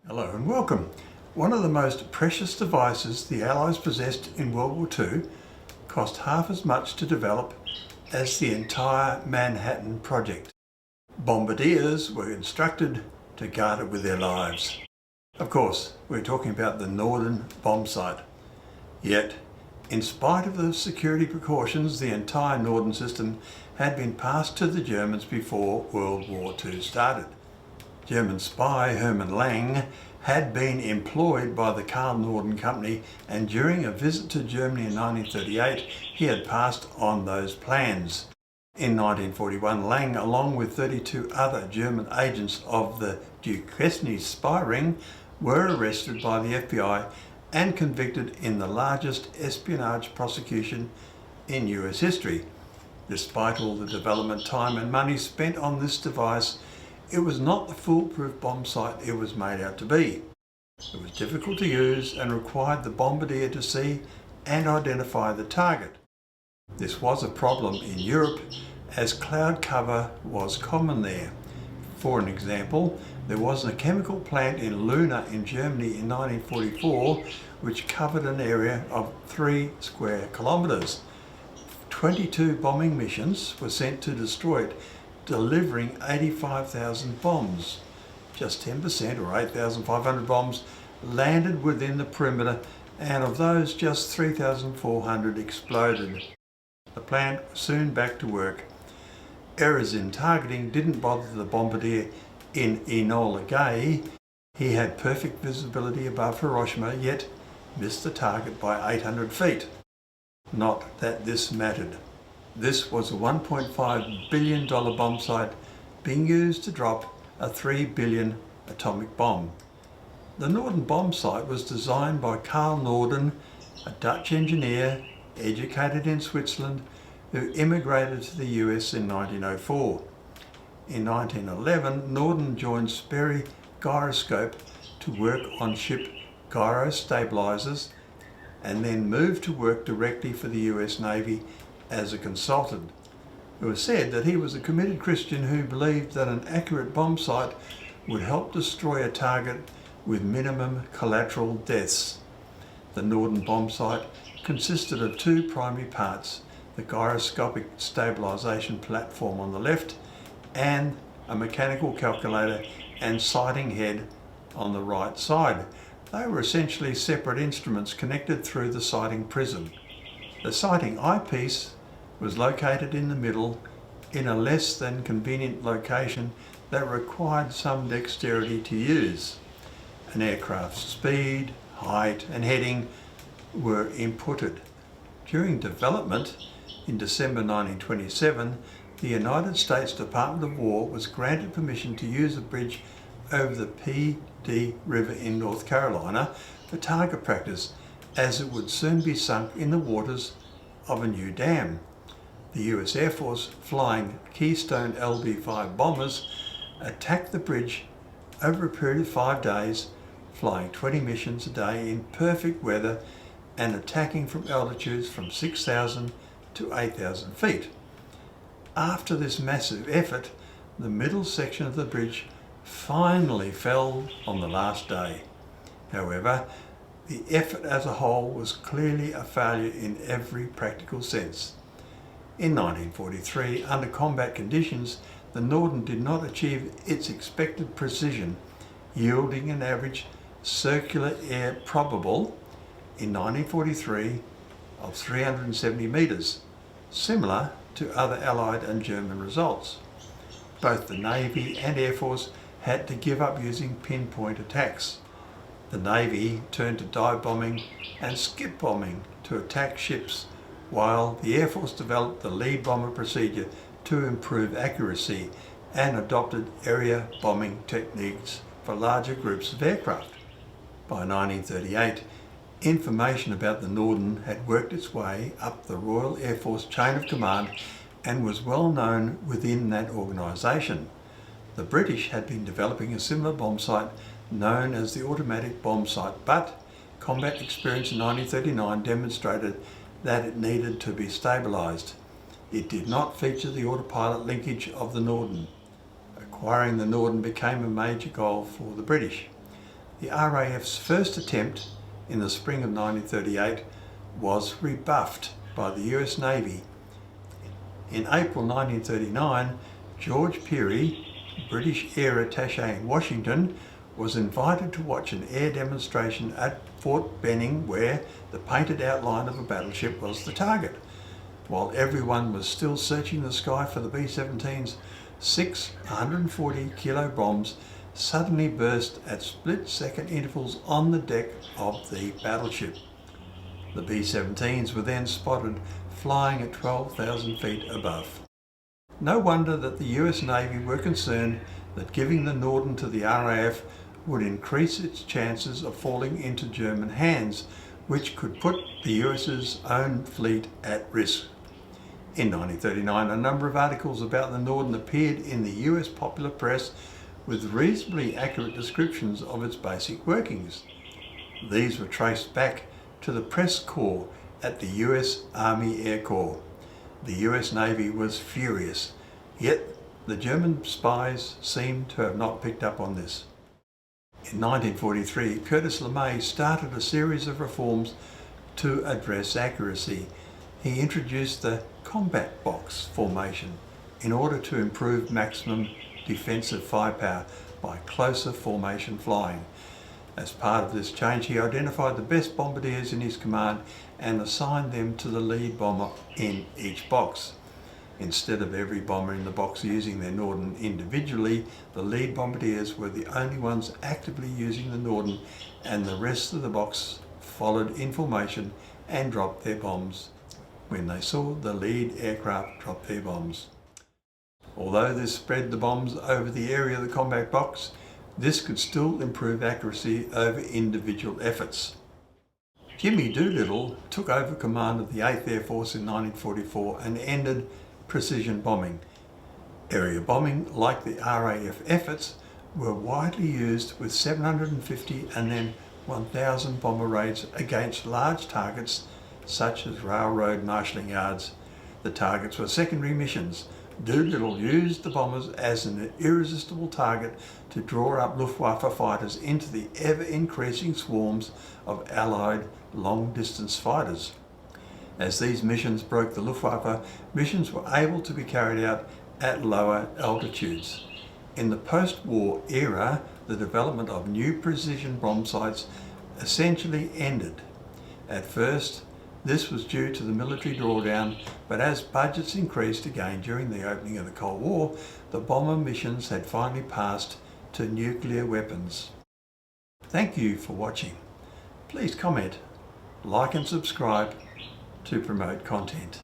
Hello and welcome. One of the most precious devices the Allies possessed in World War II cost half as much to develop as the entire Manhattan Project. Bombardiers were instructed to guard it with their lives. Of course, we're talking about the Norden bomb sight. Yet, in spite of the security precautions, the entire Norden system had been passed to the Germans before World War II started. German spy Hermann Lang had been employed by the Karl Norden Company, and during a visit to Germany in 1938 he had passed on those plans. In 1941, Lang, along with 32 other German agents of the Duquesne spy ring, were arrested by the FBI and convicted in the largest espionage prosecution in US history. Despite all the development time and money spent on this device, it was not the foolproof bomb sight it was made out to be. It was difficult to use and required the bombardier to see and identify the target. This was a problem in Europe, as cloud cover was common there. For an example, there was a chemical plant in Luna in Germany in 1944 which covered an area of 3 square kilometres. 22 bombing missions were sent to destroy it, delivering 85,000 bombs. Just 10%, or 8,500 bombs, landed within the perimeter, and of those just 3,400 exploded. The plant was soon back to work. Errors in targeting didn't bother the bombardier in Enola Gay. He had perfect visibility above Hiroshima, yet missed the target by 800 feet. Not that this mattered. This was a $1.5 billion bomb sight being used to drop a 3 billion atomic bomb. The Norden bomb sight was designed by Karl Norden, a Dutch engineer educated in Switzerland who immigrated to the US in 1904. In 1911, Norden joined Sperry Gyroscope to work on ship gyro stabilizers, and then moved to work directly for the US Navy as a consultant. It was said that he was a committed Christian who believed that an accurate bomb sight would help destroy a target with minimum collateral deaths. The Norden bomb sight consisted of 2 primary parts: the gyroscopic stabilization platform on the left and a mechanical calculator and sighting head on the right side. They were essentially separate instruments connected through the sighting prism. The sighting eyepiece was located in the middle in a less than convenient location that required some dexterity to use. An aircraft's speed, height and heading were inputted. During development, in December 1927, the United States Department of War was granted permission to use a bridge over the Pee River in North Carolina for target practice, as it would soon be sunk in the waters of a new dam. The US Air Force, flying Keystone LD-5 bombers, attacked the bridge over a period of 5 days, flying 20 missions a day in perfect weather and attacking from altitudes from 6,000 to 8,000 feet. After this massive effort, the middle section of the bridge finally fell on the last day. However, the effort as a whole was clearly a failure in every practical sense. In 1943, under combat conditions, the Norden did not achieve its expected precision, yielding an average circular air probable in 1943 of 370 metres, similar to other Allied and German results. Both the Navy and Air Force had to give up using pinpoint attacks. The Navy turned to dive bombing and skip bombing to attack ships, while the Air Force developed the lead bomber procedure to improve accuracy and adopted area bombing techniques for larger groups of aircraft. By 1938, information about the Norden had worked its way up the Royal Air Force chain of command and was well known within that organisation. The British had been developing a similar bomb sight known as the automatic bomb sight, but combat experience in 1939 demonstrated that it needed to be stabilised. It did not feature the autopilot linkage of the Norden. Acquiring the Norden became a major goal for the British. The RAF's first attempt in the spring of 1938 was rebuffed by the US Navy. In April 1939, George Peary, British Air Attaché in Washington, was invited to watch an air demonstration at Fort Benning, where the painted outline of a battleship was the target. While everyone was still searching the sky for the B-17's, 6 140-kilo bombs suddenly burst at split-second intervals on the deck of the battleship. The B-17s were then spotted flying at 12,000 feet above. No wonder that the US Navy were concerned that giving the Norden to the RAF would increase its chances of falling into German hands, which could put the US's own fleet at risk. In 1939, a number of articles about the Norden appeared in the US popular press with reasonably accurate descriptions of its basic workings. These were traced back to the press corps at the US Army Air Corps. The US Navy was furious, yet the German spies seemed to have not picked up on this. In 1943, Curtis LeMay started a series of reforms to address accuracy. He introduced the combat box formation in order to improve maximum defensive firepower by closer formation flying. As part of this change, he identified the best bombardiers in his command and assigned them to the lead bomber in each box. Instead of every bomber in the box using their Norden individually, the lead bombardiers were the only ones actively using the Norden, and the rest of the box followed in formation and dropped their bombs when they saw the lead aircraft drop their bombs. Although this spread the bombs over the area of the combat box, this could still improve accuracy over individual efforts. Jimmy Doolittle took over command of the 8th Air Force in 1944 and ended precision bombing. Area bombing, like the RAF efforts, were widely used with 750 and then 1,000 bomber raids against large targets such as railroad marshalling yards. The targets were secondary missions. Doolittle used the bombers as an irresistible target to draw up Luftwaffe fighters into the ever-increasing swarms of Allied long-distance fighters. As these missions broke the Luftwaffe, missions were able to be carried out at lower altitudes. In the post-war era, the development of new precision bomb sights essentially ended. At first, this was due to the military drawdown, but as budgets increased again during the opening of the Cold War, the bomber missions had finally passed to nuclear weapons. Thank you for watching. Please comment, like and subscribe to promote content.